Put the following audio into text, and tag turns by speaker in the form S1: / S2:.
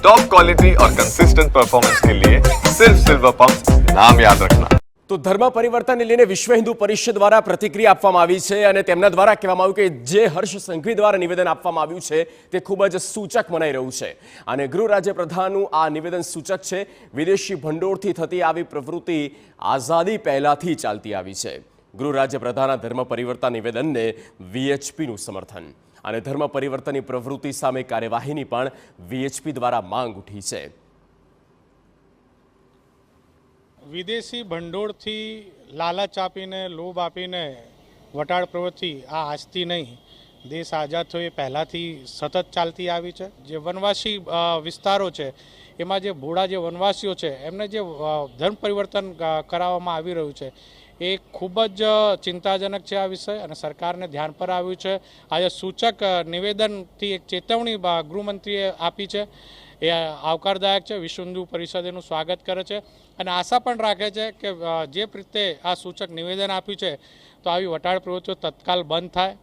S1: Top quality और consistent performance के लिए सिर्फ सिल्वर पंप नाम याद रखना।
S2: તો ધર્મ પરિવર્તનને લઈને વિશ્વ હિન્દુ પરિષદ દ્વારા પ્રતિક્રિયા આપવામાં આવી છે અને તેમના દ્વારા કહેવામાં આવ્યું કે જે હર્ષ સંઘવી દ્વારા નિવેદન આપવામાં આવ્યું છે તે ખૂબ જ સૂચક મનાઈ રહ્યું છે અને ગૃહ રાજ્ય પ્રધાનનું આ નિવેદન સૂચક છે વિદેશી ભંડોળથી થતી આવી પ્રવૃત્તિ આઝાદી પહેલાથી ચાલતી આવી છે। ગૃહ રાજ્ય પ્રધાનના ધર્મ પરિવર્તન નિવેદનને વીએચપીનું સમર્થન અને ધર્મ પરિવર્તનની પ્રવૃત્તિ સામે કાર્યવાહીની પણ વીએચપી દ્વારા માંગ ઉઠી છે।
S3: વિદેશી ભંડોળથી લાલચ આપીને લોભ આપીને વટાળ પ્રવૃત્તિ આ આજથી નહીં, દેશ આઝાદ થયો એ પહેલાંથી સતત ચાલતી આવી છે। જે વનવાસી વિસ્તારો છે એમાં જે ભોળા જે વનવાસીઓ છે એમને જે ધર્મ પરિવર્તન કરાવવામાં આવી રહ્યું છે એ ખૂબ જ ચિંતાજનક છે આ વિષય અને સરકારને ધ્યાન પર આવ્યું છે। આજે સૂચક નિવેદનથી એક ચેતવણી ગૃહમંત્રીએ આપી છે એ આવકારદાયક છે। વિશ્વ હિન્દુ પરિષદ એનું સ્વાગત કરે છે અને આશા પણ રાખે છે કે જે રીતે આ સૂચક નિવેદન આપ્યું છે તો આવી વટાળ પ્રવૃત્તિઓ તત્કાલ બંધ થાય।